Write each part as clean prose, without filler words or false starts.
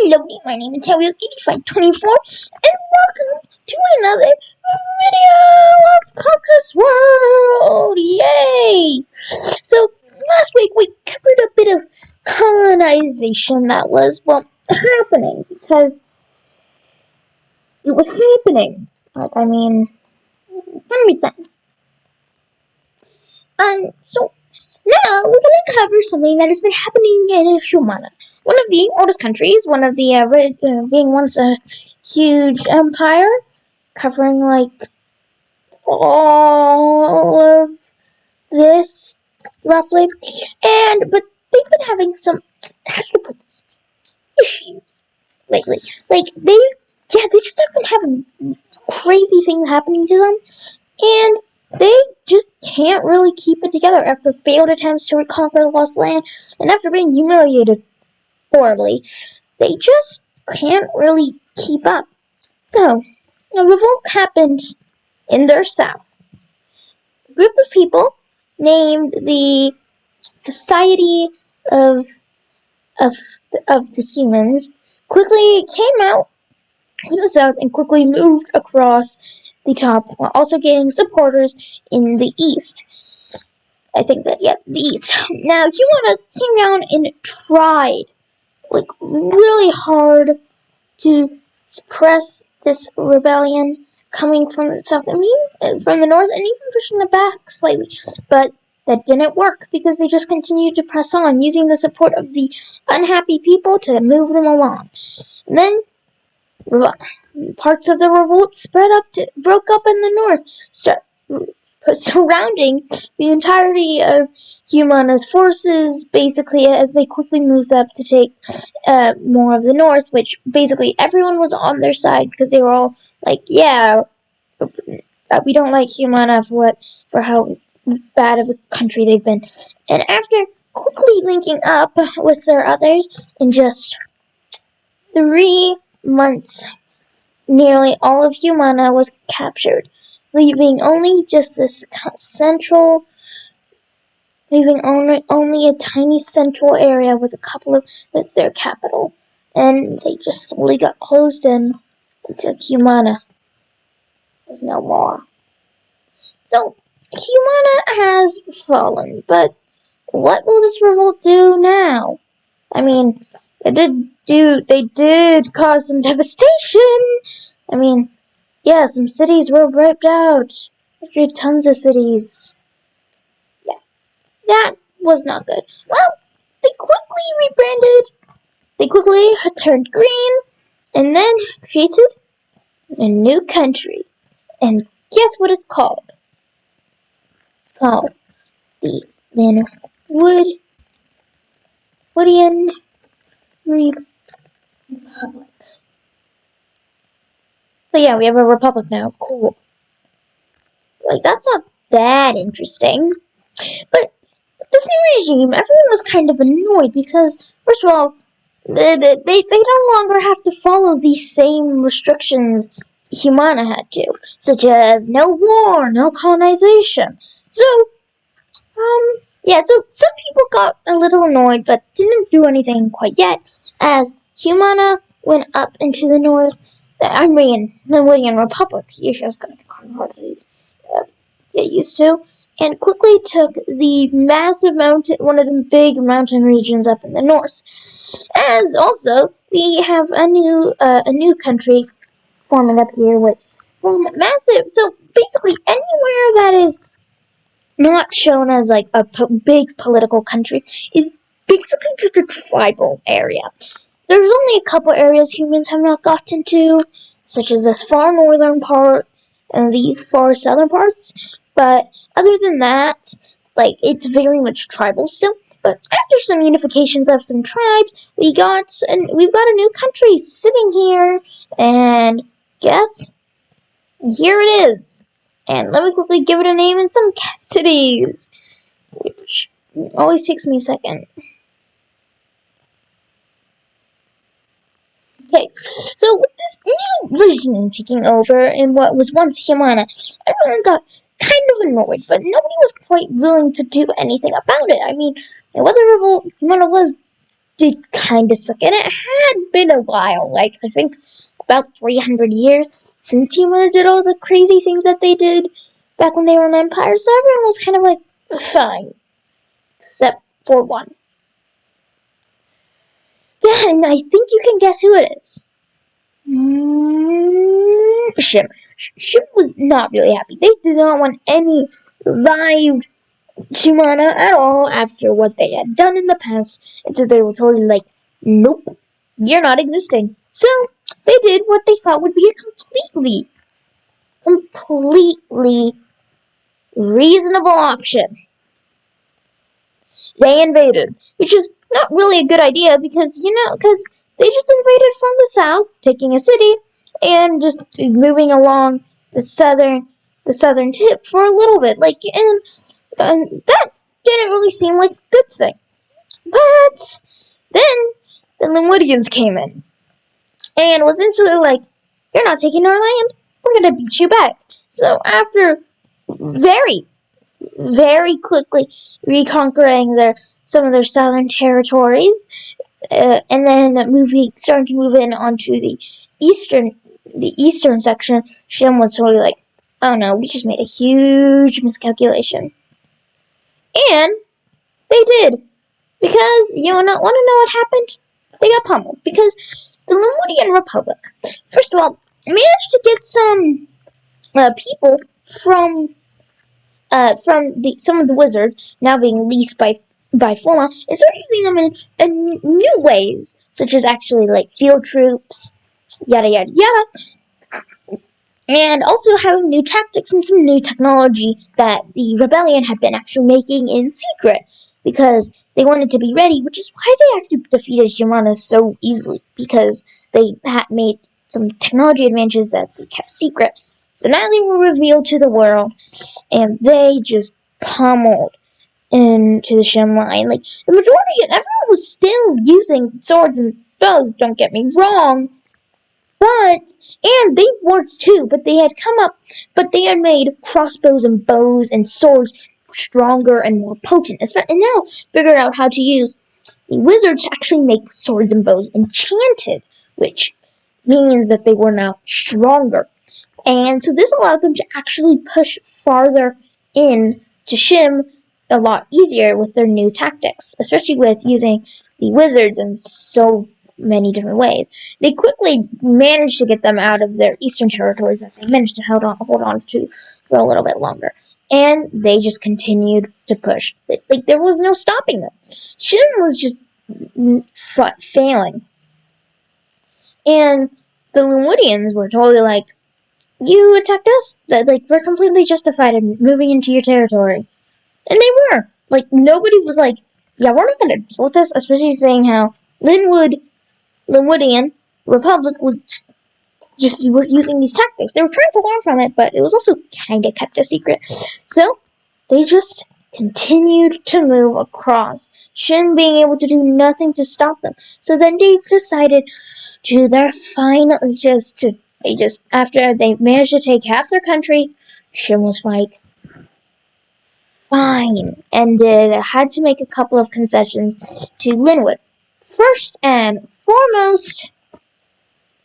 Hello, my name is Terios8524, and welcome to another video of Carcus World! Yay! So, last week we covered a bit of colonization that was, happening, because it was happening. It kind of made sense. So, now we're going to cover something that has been happening in Humana. One of the oldest countries, one of the, being once a huge empire, covering, all of this, roughly. But they've been having some, how should I put this, issues lately. They just have been having crazy things happening to them, and they just can't really keep it together after failed attempts to reconquer the lost land, and after being humiliated horribly. They just can't really keep up. So, a revolt happened in their south. A group of people named the Society of the Humans quickly came out in the south and quickly moved across the top, while also gaining supporters in the east. The east. Now, Humana came down and tried, really hard to suppress this rebellion coming from the south, from the north, and even pushing them back slightly. But that didn't work, because they just continued to press on, using the support of the unhappy people to move them along. And then parts of the revolt broke up in the north, surrounding the entirety of Humana's forces, basically, as they quickly moved up to take more of the north, which basically everyone was on their side, because they were all like, yeah, we don't like Humana for how bad of a country they've been. And after quickly linking up with their others, in just 3 months, nearly all of Humana was captured, leaving only a tiny central area with their capital, and they just slowly got closed in until Humana was no more. So, Humana has fallen, but what will this revolt do now? They did cause some devastation. Some cities were wiped out. Tons of cities. Yeah, that was not good. Well, they quickly rebranded. They quickly turned green, and then created a new country. And guess what it's called? It's called the Woodian Republic. So yeah, we have a republic now. Cool. That's not that interesting. But this new regime, everyone was kind of annoyed because, first of all, they no longer have to follow the same restrictions Humana had to, such as no war, no colonization. So some people got a little annoyed, but didn't do anything quite yet, as Humana went up into the north. The Woodian Republic. Usually I was going to kind of hard to get used to, and quickly took the massive mountain, one of the big mountain regions up in the north. As also, we have a new country forming up here with massive. So basically, anywhere that is not shown as a big political country is basically just a tribal area. There's only a couple areas humans have not gotten to, such as this far northern part and these far southern parts. But other than that, it's very much tribal still. But after some unifications of some tribes, we've got a new country sitting here, and here it is. And let me quickly give it a name in some cities, which always takes me a second. Okay, so with this new regime taking over in what was once Humana, everyone got kind of annoyed, but nobody was quite willing to do anything about it. It was a revolt. Humana was did kind of suck, and it had been a while, like, I think about 300 years since humans did all the crazy things that they did back when they were an empire, so everyone was kind of like, fine. Except for one. Yeah, and I think you can guess who it is. Shim. Shim was not really happy. They did not want any revived Shimana at all after what they had done in the past, and so they were totally like, nope, you're not existing. So they did what they thought would be a completely reasonable option. They invaded, which is not really a good idea because they just invaded from the south, taking a city, and just moving along the southern tip for a little bit, and that didn't really seem like a good thing. But then the Limwittians came in and was instantly like, "You're not taking our land. We're gonna beat you back." So after very, very quickly reconquering some of their southern territories, and then starting to move in onto the eastern section, Shem was totally like, "Oh no, we just made a huge miscalculation," and they did, because you want to know what happened? They got pummeled because the Lemurian Republic, first of all, managed to get some people from some of the wizards now being leased by Foma, and start using them in new ways, such as actually like field troops, yada yada yada, and also having new tactics and some new technology that the rebellion had been actually making in secret, because they wanted to be ready, which is why they actually defeated Yamana so easily, because they had made some technology advances that they kept secret. So now they were revealed to the world, and they just pummeled into the Shem line. Like, the majority, everyone was still using swords and bows, don't get me wrong, and they wards too, but they had made crossbows and bows and swords stronger and more potent, and now figured out how to use the wizards to actually make swords and bows enchanted, which means that they were now stronger. And so this allowed them to actually push farther in to Shim a lot easier with their new tactics, especially with using the wizards in so many different ways. They quickly managed to get them out of their eastern territories that they managed to hold on to for a little bit longer. And they just continued to push. Like, there was no stopping them. Shim was just failing. And the Lumwidians were totally like, "You attacked us? Like, we're completely justified in moving into your territory." And they were. Like, nobody was like, "Yeah, we're not gonna deal with this," especially saying how Linwoodian Republic was just using these tactics. They were trying to learn from it, but it was also kind of kept a secret. So, they just continued to move across, Shin being able to do nothing to stop them. So then they decided to do their final, after they managed to take half their country, Shin was like, fine, and had to make a couple of concessions to Linwood. First and foremost,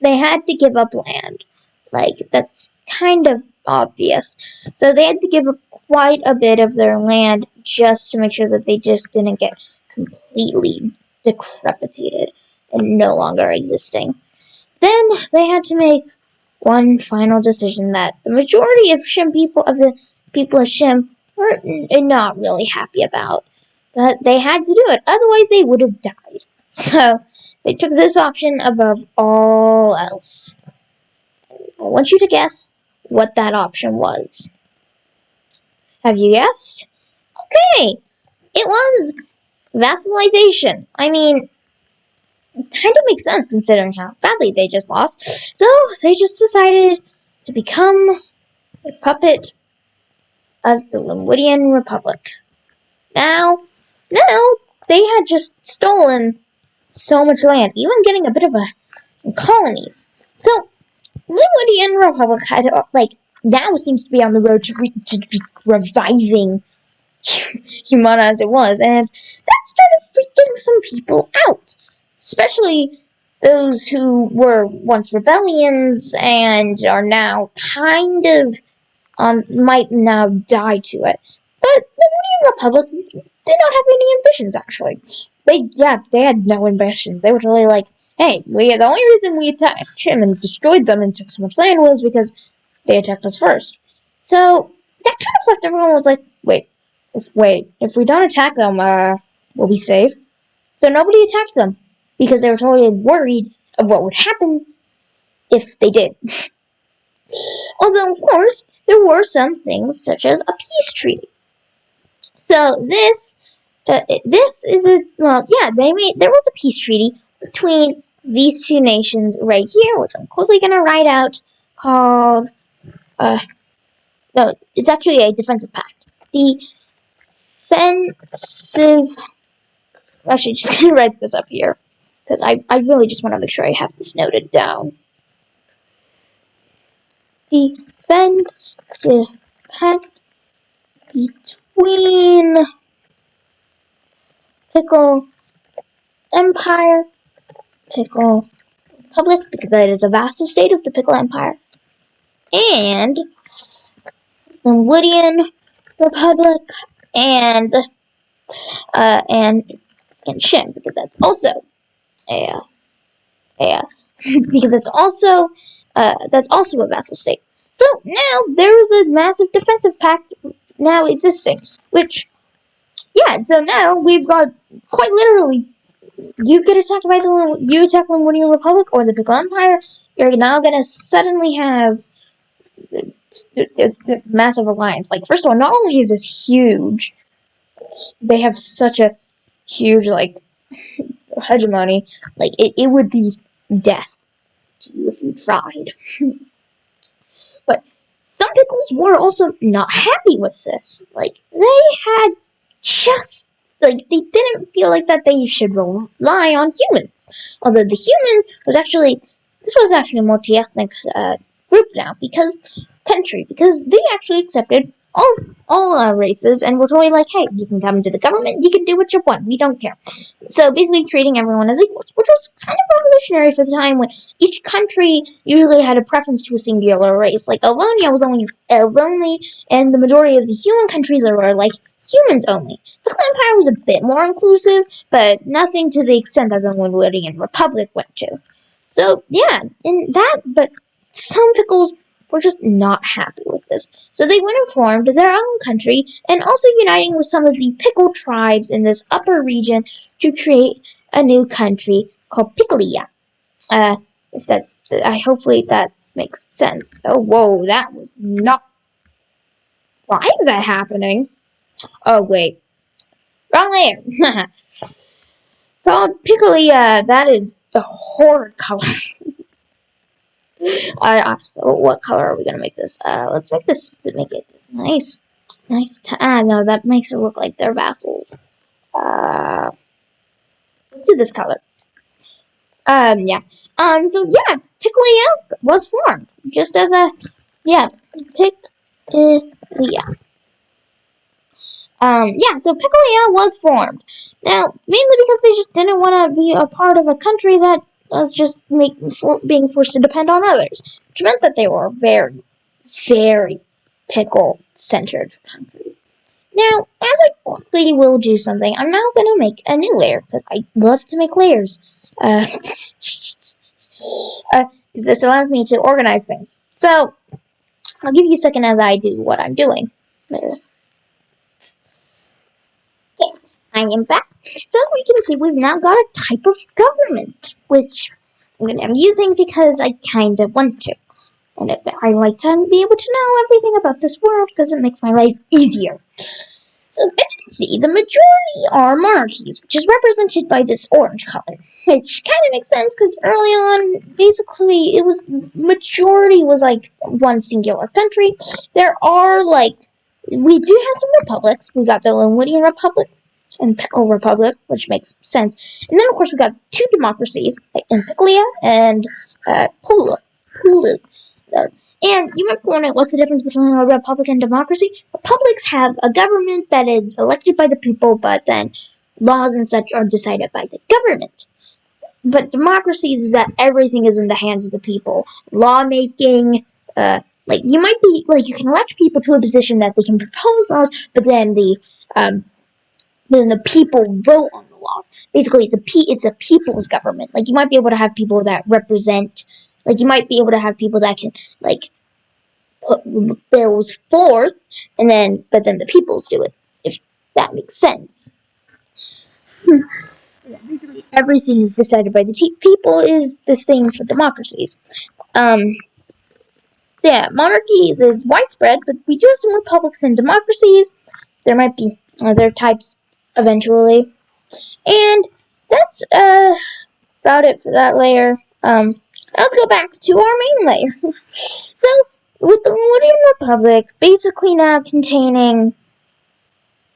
they had to give up land. Like, that's kind of obvious. So they had to give up quite a bit of their land just to make sure that they just didn't get completely decrepitated and no longer existing. Then they had to make one final decision that the majority of the people of Shim were not really happy about. But they had to do it, otherwise they would have died. So they took this option above all else. I want you to guess what that option was. Have you guessed? Okay, it was vassalization. I mean, it kind of makes sense considering how badly they just lost. So they just decided to become a puppet of the Limwidian Republic. Now they had just stolen so much land, even getting a bit of some colonies. So Limwidian Republic had now seems to be on the road to be reviving Humana as it was, and that started freaking some people out. especially those who were once rebellions and are now kind of might now die to it. But the Union Republic did not have any ambitions, actually. They had no ambitions. They were totally like, hey, the only reason we attacked him and destroyed them and took so much land was because they attacked us first. So that kind of left everyone was like, if we don't attack them, we'll be safe. So nobody attacked them because they were totally worried of what would happen if they did. Although, of course, there were some things such as a peace treaty. So this is there was a peace treaty between these two nations right here, which I'm quickly gonna write out, called no, it's actually a defensive pact. Defensive. Actually, just gonna write this up here because I really just want to make sure I have this noted down. Defensive pact between Pickle Empire, Pickle Republic, because that is a vassal state of the Pickle Empire, and the Woodian Republic, and Shin, because that's also a because that's also a vassal state. So now there is a massive defensive pact now existing, which, yeah, so now we've got, quite literally, you get attacked by you attack the Woodian Republic or the Pickle Empire, you're now gonna suddenly have the massive alliance. Like, first of all, not only is this huge, they have such a huge, like, hegemony, like, it would be death to you if you tried. But some pickles were also not happy with this. Like, they had just, like, they didn't feel like that they should rely on humans. Although the humans was actually a multi-ethnic group now, because they actually accepted all races and were totally like, hey, you can come into the government, you can do what you want, we don't care. So basically treating everyone as equals, which was kind of revolutionary for the time when each country usually had a preference to a singular race. Like, Alonia was only elves only, and the majority of the human countries were like humans only. The Empire was a bit more inclusive, but nothing to the extent that the Woodian Republic went to. So yeah, but some pickles were just not happy with this. So they went and formed their own country, and also uniting with some of the pickle tribes in this upper region to create a new country called Pickleia. Hopefully that makes sense. Oh, whoa, that was not... Why is that happening? Oh, wait. Wrong layer. Called Pickleia, that is the horrid color. What color are we gonna make this? Let's make it this nice. No, that makes it look like they're vassals. Let's do this color. Yeah. Pickleia was formed. Just as a, Pickleia. So Pickleia was formed. Now, mainly because they just didn't want to be a part of a country that was just being forced to depend on others, which meant that they were a very, very pickle-centered country. Now, as I quickly will do something, I'm now going to make a new layer, because I love to make layers. Because this allows me to organize things. So, I'll give you a second as I do what I'm doing. Layers. Okay, I am back. So we can see we've now got a type of government, which I'm using because I kind of want to. And I like to be able to know everything about this world because it makes my life easier. So as you can see, the majority are monarchies, which is represented by this orange color. Which kind of makes sense because early on, basically, majority was like one singular country. There are we do have some republics. We got the Woodian Republic and Pickle Republic, which makes sense. And then, of course, we got two democracies, in Pickleia and Hulu. And you might wonder, what's the difference between a republic and democracy? Republics have a government that is elected by the people, but then laws and such are decided by the government. but democracies is that everything is in the hands of the people. Lawmaking, like you might be like you can elect people to a position that they can propose laws, but then the people vote on the laws. Basically, it's a people's government. Like you might be able to have people that represent. Like you might be able to have people that can like put bills forth, but then the peoples do it. If that makes sense. Yeah, basically everything is decided by the people is this thing for democracies. Um, so yeah, monarchies is widespread, but we do have some republics and democracies. There might be other types eventually. And that's about it for that layer. Let's go back to our main layer. So, with the Millennium Republic basically now containing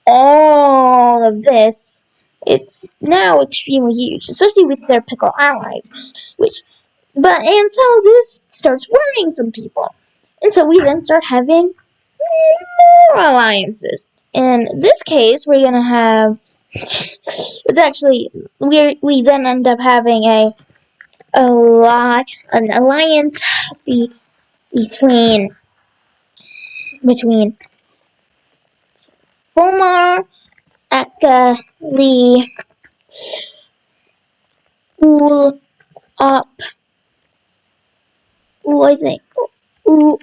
all of this, it's now extremely huge, especially with their pickle allies. And so this starts worrying some people. And so we then start having more alliances. In this case, we're gonna have it's actually we then end up having an alliance between Fomar, Akali, Ul Up, I think Ul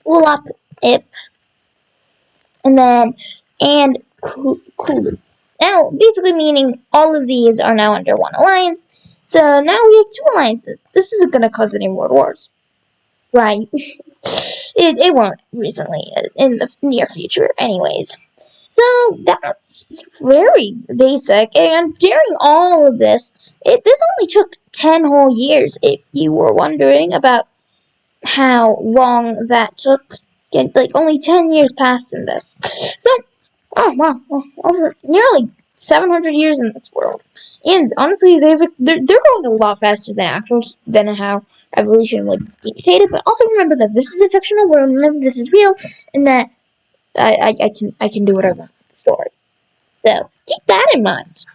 Up Ip, and Kulu. Now, basically meaning all of these are now under one alliance. So now we have two alliances. This isn't going to cause any more wars. Right. It won't recently, in the near future, anyways. So that's very basic. And during all of this, this only took 10 whole years, if you were wondering about how long that took. Like, only 10 years passed in this. So, oh, wow. Over nearly 700 years in this world. And honestly, they're going a lot faster than how evolution would dictate it. But also remember that this is a fictional world, remember this is real, and that I can do whatever I want with the story. So keep that in mind.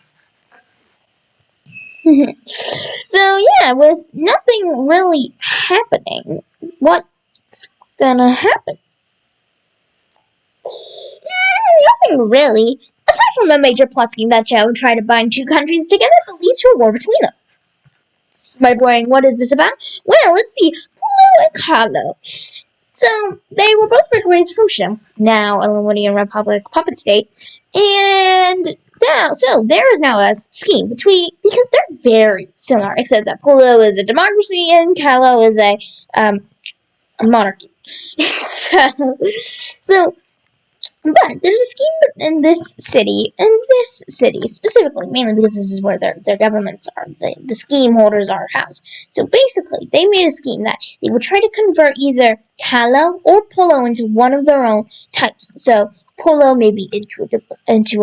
So yeah, with nothing really happening, what's gonna happen? Nothing really. Aside from a major plot scheme that would try to bind two countries together that leads to a war between them. By boring, what is this about? Well, let's see. Polo and Carlo. So, they were both breakaways from Shim, now a Lemurian Republic puppet state, and there is now a scheme because they're very similar, except that Polo is a democracy and Carlo is a monarchy. so But there's a scheme in this city, specifically, mainly because this is where their governments are, the scheme holders are housed. So basically, they made a scheme that they would try to convert either Kalo or Polo into one of their own types. So Polo maybe into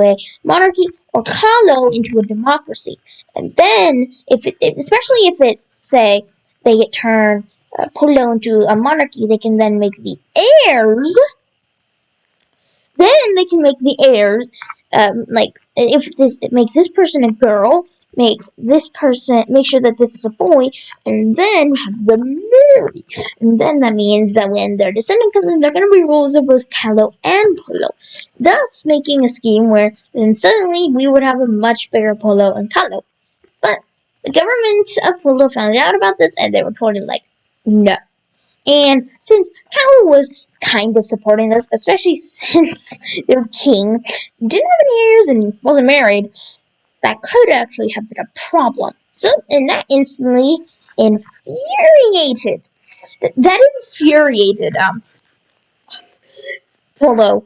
a monarchy, or Kalo into a democracy. And then, especially if it, say, they turn Polo into a monarchy, they can then make the heirs. Then they can make the heirs, make this person a girl, make sure that this is a boy, and then have them marry. And then that means that when their descendant comes in, they're going to be rulers of both Kalo and Polo, thus making a scheme where then suddenly we would have a much bigger Polo and Kalo. But the government of Polo found out about this, and they were totally like, no. And since Kalo was kind of supporting this, especially since their king didn't have any heirs and wasn't married, that could actually have been a problem. So, and that instantly infuriated Polo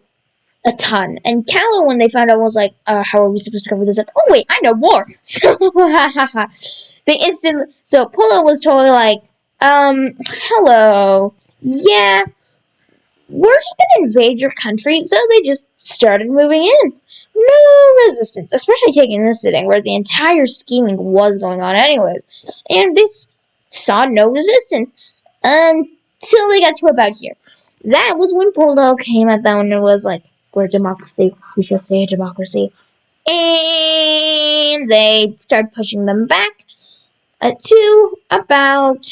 a ton. And Kalo, when they found out, was like, how are we supposed to cover this up? Oh wait, I know more. So so Polo was totally like, hello, yeah, we're just gonna invade your country. So they just started moving in. No resistance, especially taking this sitting where the entire scheming was going on anyways. And they saw no resistance until they got to about here. That was when Polo came at them and it was like, we're a democracy, we should stay a democracy. And they started pushing them back. to about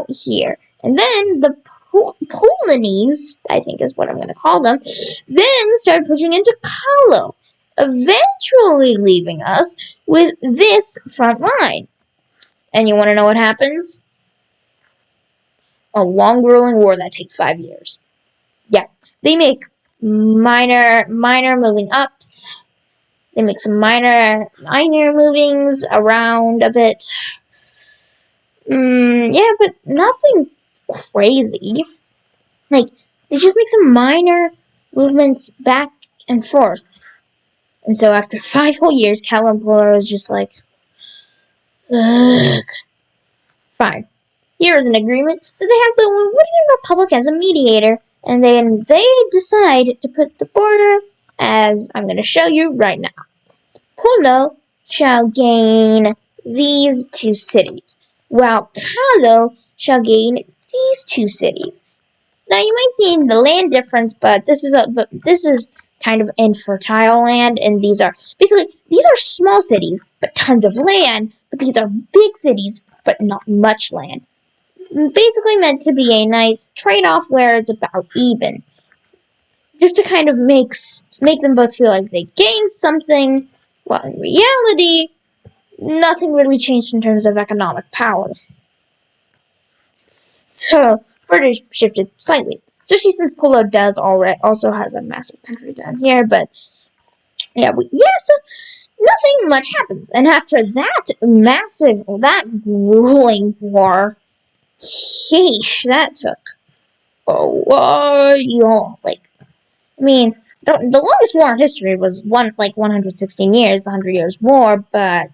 here. And then the Polonese, I think is what I'm going to call them, then started pushing into Kahlo, eventually leaving us with this front line. And you want to know what happens? A long grueling war that takes 5 years. Yeah, they make minor moving ups. They make some minor movings around a bit. Yeah, but nothing crazy. Like, they just make some minor movements back and forth. And so after 5 whole years, Cal and Polar was just like, ugh. Fine. Here is an agreement. So they have the Woodian Republic as a mediator, and then they decide to put the border as I'm going to show you right now. Polo shall gain these 2 cities, while Kahlo shall gain these 2 cities. Now you might see the land difference, but this is kind of infertile land, and these are small cities, but tons of land. But these are big cities, but not much land. Basically meant to be a nice trade-off where it's about even, just to kind of make them both feel like they gained something. Well, in reality, nothing really changed in terms of economic power. So, British shifted slightly, especially since Polo also has a massive country down here, but so nothing much happens. And after that grueling war, sheesh, that took a while. The longest war in history was 116 years, the 100 Years' War, but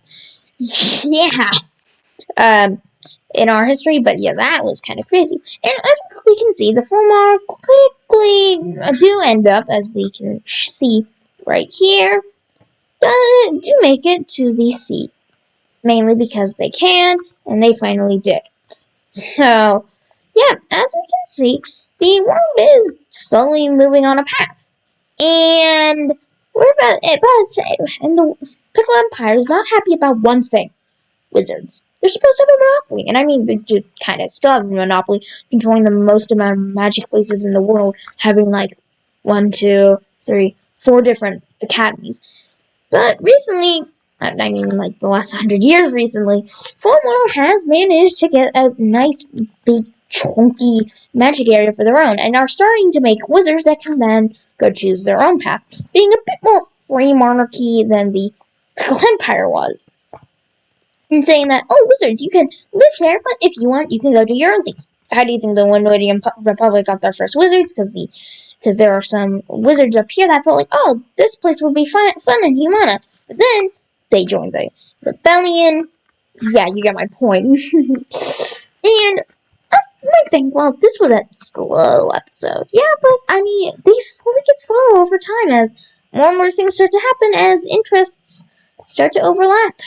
yeah, in our history, but yeah, that was kind of crazy. And as we can see, the Fulmar quickly do end up, as we can see right here, do make it to the sea, mainly because they can, and they finally did. So, yeah, as we can see, the world is slowly moving on a path. And and the Pickle Empire is not happy about one thing: wizards. They're supposed to have a monopoly, and I mean, they do kind of still have a monopoly, controlling the most amount of magic places in the world, having 1, 2, 3, 4 different academies. But recently, the last 100 years recently, Fulmar has managed to get a nice, big, chunky magic area for their own, and are starting to make wizards that can then go choose their own path, being a bit more free monarchy than the Pickle Empire was. And saying that, wizards, you can live here, but if you want, you can go do your own things. How do you think the Woodian Republic got their first wizards? Because there are some wizards up here that felt like, this place would be fun in Humana. But then they joined the rebellion. Yeah, you get my point. And you might think, well, this was a slow episode. Yeah, but they slowly get slower over time as more and more things start to happen, as interests start to overlap.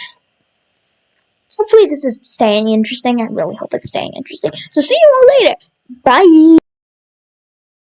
Hopefully this is staying interesting. I really hope it's staying interesting. So see you all later. Bye.